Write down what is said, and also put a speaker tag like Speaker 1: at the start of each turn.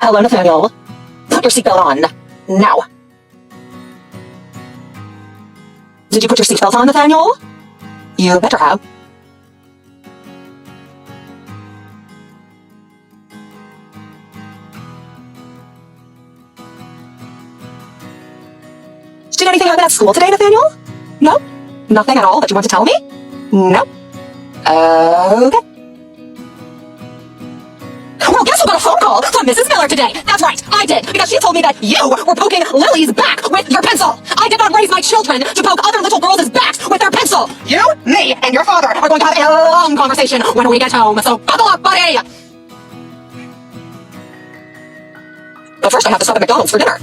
Speaker 1: Hello, Nathaniel. Put your seatbelt on. Now. Did you put your seatbelt on, Nathaniel? You better have. Did anything happen at school today, Nathaniel? No? Nothing at all that you want to tell me? No? Okay. Well, guess who got a phone call from Mrs. Miller today? That's right, I did, because she told me that you were poking Lily's back with your pencil. I did not raise my children to poke other little girls' backs with their pencil. You, me, and your father are going to have a long conversation when we get home, so buckle up, buddy! But first I have to stop at McDonald's for dinner.